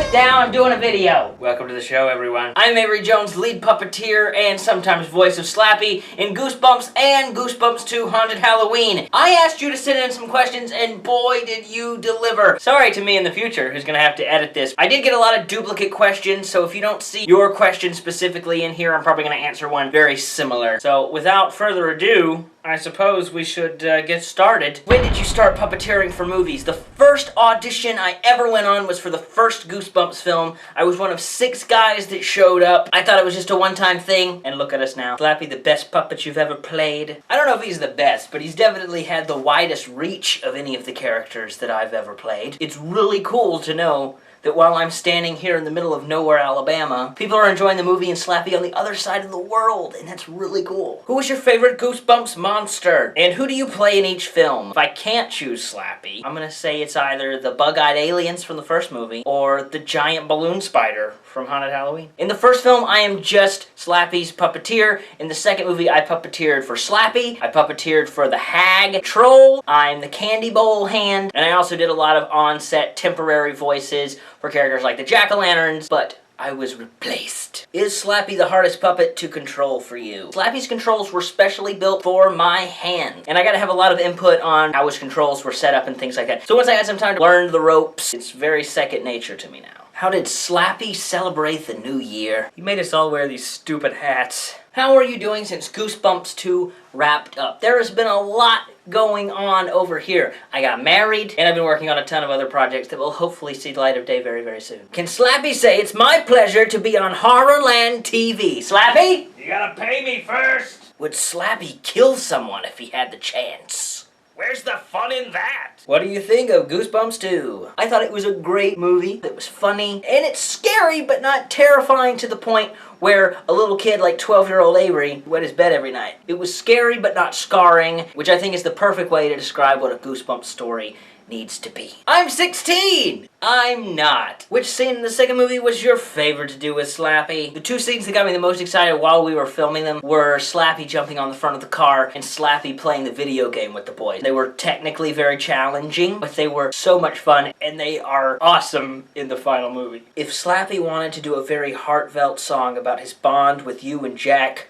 Sit down, I'm doing a video. Welcome to the show, everyone. I'm Avery Jones, lead puppeteer and sometimes voice of Slappy in Goosebumps and Goosebumps 2 Haunted Halloween. I asked you to send in some questions and boy did you deliver. Sorry to me in the future who's gonna have to edit this. I did get a lot of duplicate questions, so if you don't see your question specifically in here, I'm probably gonna answer one very similar. So without further ado, I suppose we should get started. When did you start puppeteering for movies? The first audition I ever went on was for the first Goosebumps film. I was one of 6 guys that showed up. I thought it was just a one-time thing, and look at us now. Slappy, the best puppet you've ever played. I don't know if he's the best, but he's definitely had the widest reach of any of the characters that I've ever played. It's really cool to know that while I'm standing here in the middle of nowhere, Alabama, people are enjoying the movie and Slappy on the other side of the world, and that's really cool. Who was your favorite Goosebumps monster? And who do you play in each film? If I can't choose Slappy, I'm gonna say it's either the bug-eyed aliens from the first movie or the giant balloon spider from Haunted Halloween. In the first film, I am just Slappy's puppeteer. In the second movie, I puppeteered for Slappy, I puppeteered for the hag troll, I'm the candy bowl hand, and I also did a lot of on-set temporary voices for characters like the jack-o'-lanterns, but I was replaced. Is Slappy the hardest puppet to control for you? Slappy's controls were specially built for my hand, and I gotta have a lot of input on how his controls were set up and things like that. So once I had some time to learn the ropes, it's very second nature to me now. How did Slappy celebrate the new year? He made us all wear these stupid hats. How are you doing since Goosebumps 2 wrapped up? There has been a lot going on over here. I got married, and I've been working on a ton of other projects that will hopefully see the light of day very, very soon. Can Slappy say, "It's my pleasure to be on Horrorland TV"? Slappy? You gotta pay me first. Would Slappy kill someone if he had the chance? Where's the fun in that? What do you think of Goosebumps 2? I thought it was a great movie. It was funny, and it's scary, but not terrifying to the point where a little kid like 12-year-old Avery wet his bed every night. It was scary, but not scarring, which I think is the perfect way to describe what a Goosebumps story needs to be. I'm 16! I'm not. Which scene in the second movie was your favorite to do with Slappy? The 2 scenes that got me the most excited while we were filming them were Slappy jumping on the front of the car and Slappy playing the video game with the boys. They were technically very challenging, but they were so much fun, and they are awesome in the final movie. If Slappy wanted to do a very heartfelt song about his bond with you and Jack,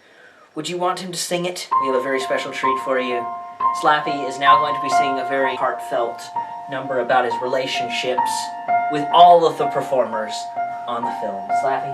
would you want him to sing it? We have a very special treat for you. Slappy is now going to be singing a very heartfelt number about his relationships with all of the performers on the film. Slappy?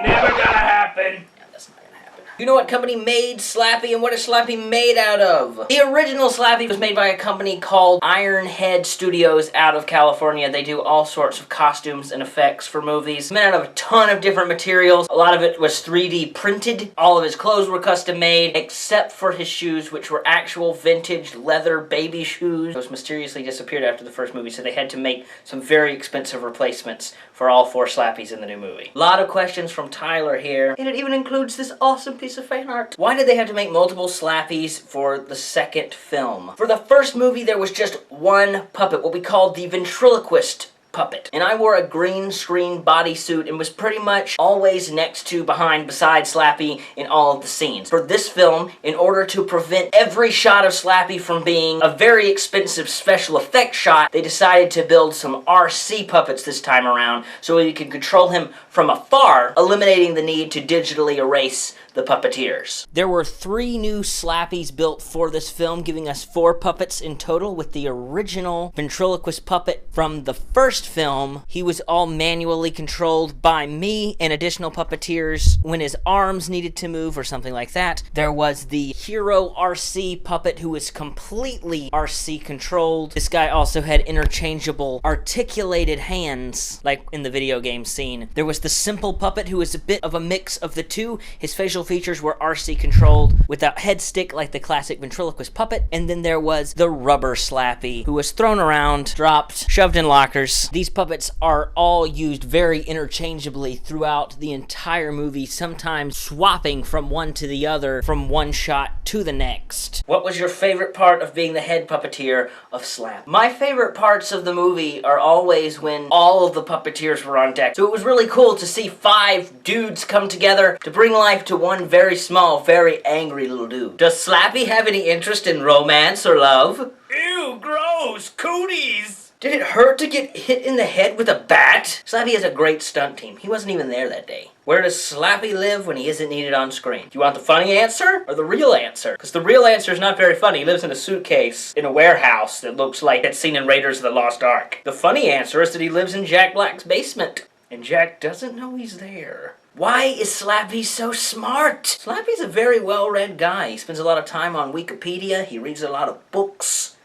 Never gonna happen! Yeah, that's not gonna happen. You know what company made Slappy and what is Slappy made out of? The original Slappy was made by a company called Ironhead Studios out of California. They do all sorts of costumes and effects for movies. Made out of a ton of different materials. A lot of it was 3D printed. All of his clothes were custom made, except for his shoes, which were actual vintage leather baby shoes. Those mysteriously disappeared after the first movie, so they had to make some very expensive replacements for all 4 Slappies in the new movie. A lot of questions from Tyler here, and it even includes this awesome piece of fan art. Why did they have to make multiple Slappies for the second film? For the first movie, there was just one puppet, what we called the ventriloquist puppet. And I wore a green screen bodysuit and was pretty much always next to, behind, beside Slappy in all of the scenes. For this film, in order to prevent every shot of Slappy from being a very expensive special effect shot, they decided to build some RC puppets this time around so you could control him from afar, eliminating the need to digitally erase the puppeteers. There were 3 new Slappies built for this film, giving us 4 puppets in total, with the original ventriloquist puppet from the first film. He was all manually controlled by me and additional puppeteers when his arms needed to move or something like that. There was the hero RC puppet who was completely RC controlled. This guy also had interchangeable articulated hands, like in the video game scene. There was the simple puppet who was a bit of a mix of the two. His facial features were RC controlled without head stick like the classic ventriloquist puppet. And then there was the rubber Slappy who was thrown around, dropped, shoved in lockers. These puppets are all used very interchangeably throughout the entire movie, sometimes swapping from one to the other, from one shot to the next. What was your favorite part of being the head puppeteer of Slap? My favorite parts of the movie are always when all of the puppeteers were on deck. So it was really cool to see 5 dudes come together to bring life to one very small, very angry little dude. Does Slappy have any interest in romance or love? Ew, gross! Cooties! Did it hurt to get hit in the head with a bat? Slappy has a great stunt team. He wasn't even there that day. Where does Slappy live when he isn't needed on screen? Do you want the funny answer or the real answer? Because the real answer is not very funny. He lives in a suitcase in a warehouse that looks like it's seen in Raiders of the Lost Ark. The funny answer is that he lives in Jack Black's basement. And Jack doesn't know he's there. Why is Slappy so smart? Slappy's a very well-read guy. He spends a lot of time on Wikipedia. He reads a lot of books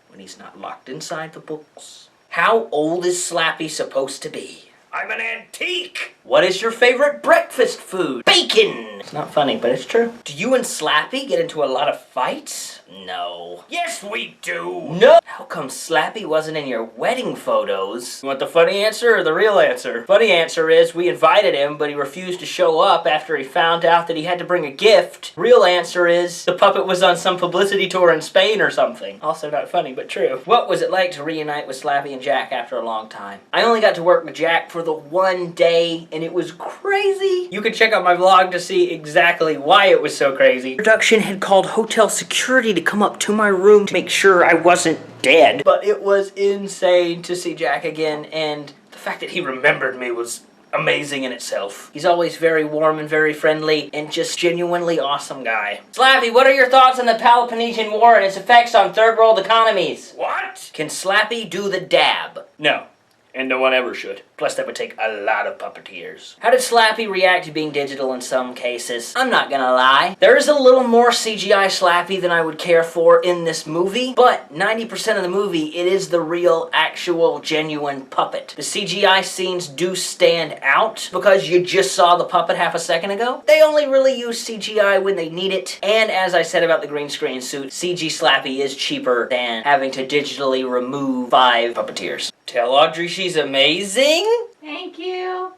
when he's not locked inside the books. How old is Slappy supposed to be? I'm an antique! What is your favorite breakfast food? Bacon! It's not funny, but it's true. Do you and Slappy get into a lot of fights? No. Yes, we do! No! How come Slappy wasn't in your wedding photos? You want the funny answer or the real answer? Funny answer is we invited him, but he refused to show up after he found out that he had to bring a gift. Real answer is the puppet was on some publicity tour in Spain or something. Also not funny, but true. What was it like to reunite with Slappy and Jack after a long time? I only got to work with Jack for the one day, and it was crazy. You can check out my vlog to see exactly why it was so crazy. Production had called hotel security to come up to my room to make sure I wasn't dead. But it was insane to see Jack again, and the fact that he remembered me was amazing in itself. He's always very warm and very friendly and just genuinely awesome guy. Slappy, what are your thoughts on the Peloponnesian War and its effects on third world economies? What? Can Slappy do the dab? No. And no one ever should. Plus, that would take a lot of puppeteers. How did Slappy react to being digital in some cases? I'm not gonna lie. There is a little more CGI Slappy than I would care for in this movie, but 90% of the movie, it is the real, actual, genuine puppet. The CGI scenes do stand out because you just saw the puppet half a second ago. They only really use CGI when they need it, and as I said about the green screen suit, CG Slappy is cheaper than having to digitally remove 5 puppeteers. Tell Audrey she's amazing? Thank you.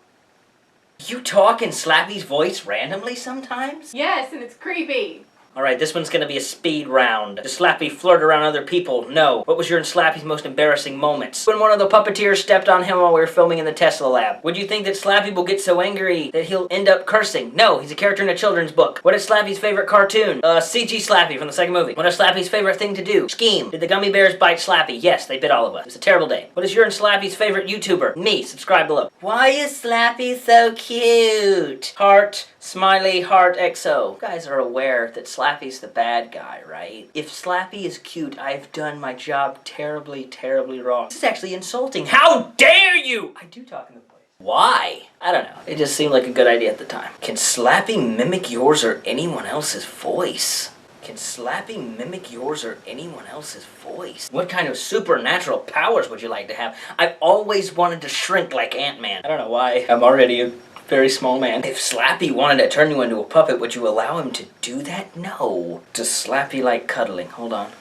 You talk in Slappy's voice randomly sometimes? Yes, and it's creepy. Alright, this one's gonna be a speed round. Does Slappy flirt around other people? No. What was your and Slappy's most embarrassing moments? When one of the puppeteers stepped on him while we were filming in the Tesla lab. Would you think that Slappy will get so angry that he'll end up cursing? No, he's a character in a children's book. What is Slappy's favorite cartoon? CG Slappy from the second movie. What is Slappy's favorite thing to do? Scheme. Did the gummy bears bite Slappy? Yes, they bit all of us. It was a terrible day. What is your and Slappy's favorite YouTuber? Me. Subscribe below. Why is Slappy so cute? Heart. Smiley Heart XO. You guys are aware that Slappy's the bad guy, right? If Slappy is cute, I've done my job terribly, terribly wrong. This is actually insulting. How dare you! I do talk in the voice. Why? I don't know. It just seemed like a good idea at the time. Can Slappy mimic yours or anyone else's voice? Can Slappy mimic yours or anyone else's voice? What kind of supernatural powers would you like to have? I've always wanted to shrink like Ant-Man. I don't know why. I'm already a very small man. If Slappy wanted to turn you into a puppet, would you allow him to do that? No. Does Slappy like cuddling? Hold on.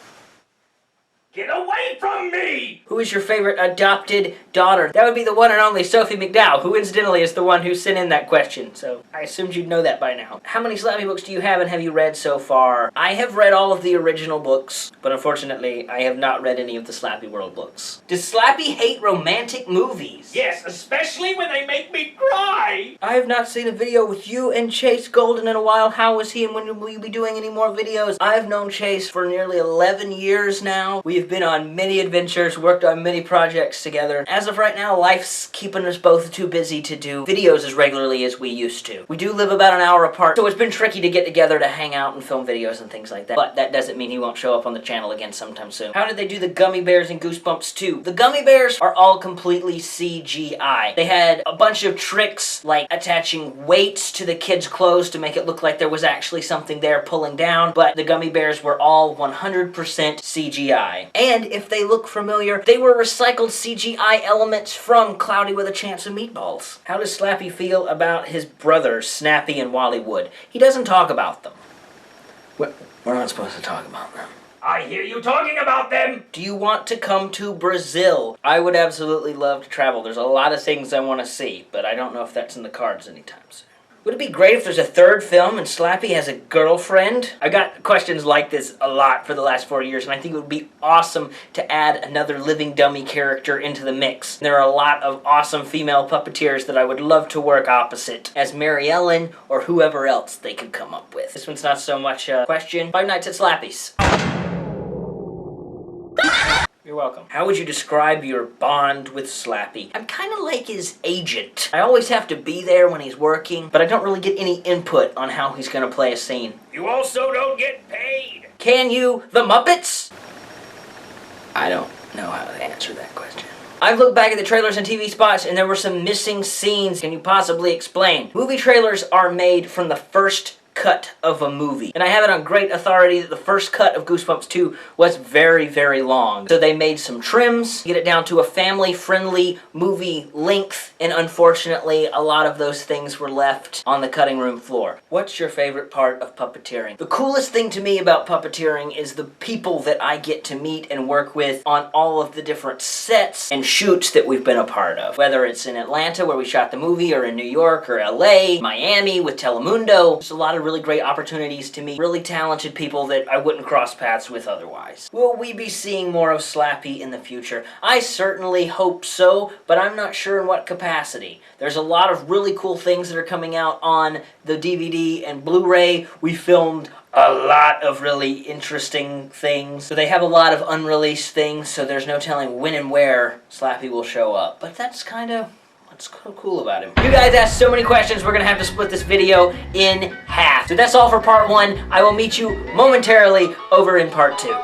Get away from me! Who is your favorite adopted daughter? That would be the one and only Sophie McDowell, who incidentally is the one who sent in that question, so I assumed you'd know that by now. How many Slappy books do you have and have you read so far? I have read all of the original books, but unfortunately, I have not read any of the Slappy World books. Does Slappy hate romantic movies? Yes, especially when they make me cry! I have not seen a video with you and Chase Golden in a while. How is he and when will you be doing any more videos? I've known Chase for nearly 11 years now. We've been on many adventures, worked on many projects together. As of right now, life's keeping us both too busy to do videos as regularly as we used to. We do live about an hour apart, so it's been tricky to get together to hang out and film videos and things like that. But that doesn't mean he won't show up on the channel again sometime soon. How did they do the gummy bears in Goosebumps 2? The gummy bears are all completely CGI. They had a bunch of tricks like attaching weights to the kids' clothes to make it look like there was actually something there pulling down, but the gummy bears were all 100% CGI. And if they look familiar, they were recycled CGI elements from Cloudy with a Chance of Meatballs. How does Slappy feel about his brothers, Snappy and Wallywood? He doesn't talk about them. We're not supposed to talk about them. I hear you talking about them! Do you want to come to Brazil? I would absolutely love to travel. There's a lot of things I want to see, but I don't know if that's in the cards anytime soon. Would it be great if there's a third film and Slappy has a girlfriend? I got questions like this a lot for the last 4 years, and I think it would be awesome to add another living dummy character into the mix. There are a lot of awesome female puppeteers that I would love to work opposite as Mary Ellen or whoever else they could come up with. This one's not so much a question. 5 Nights at Slappy's. You're You're welcome. How would you describe your bond with Slappy? I'm kind of like his agent. I always have to be there when he's working, but I don't really get any input on how he's gonna play a scene. You also don't get paid. Can you, the Muppets? I don't know how to answer that question. I've looked back at the trailers and TV spots and there were some missing scenes. Can you possibly explain? Movie trailers are made from the first cut of a movie. And I have it on great authority that the first cut of Goosebumps 2 was very, very long. So they made some trims, get it down to a family-friendly movie length, and unfortunately, a lot of those things were left on the cutting room floor. What's your favorite part of puppeteering? The coolest thing to me about puppeteering is the people that I get to meet and work with on all of the different sets and shoots that we've been a part of. Whether it's in Atlanta where we shot the movie, or in New York, or LA, Miami with Telemundo. There's a lot of really great opportunities to meet really talented people that I wouldn't cross paths with otherwise. Will we be seeing more of Slappy in the future? I certainly hope so, but I'm not sure in what capacity. There's a lot of really cool things that are coming out on the DVD and Blu-ray. We filmed a lot of really interesting things. So they have a lot of unreleased things, so there's no telling when and where Slappy will show up. But that's kind of what's cool about him. You guys asked so many questions, we're gonna have to split this video in half. So that's all for part 1. I will meet you momentarily over in part 2.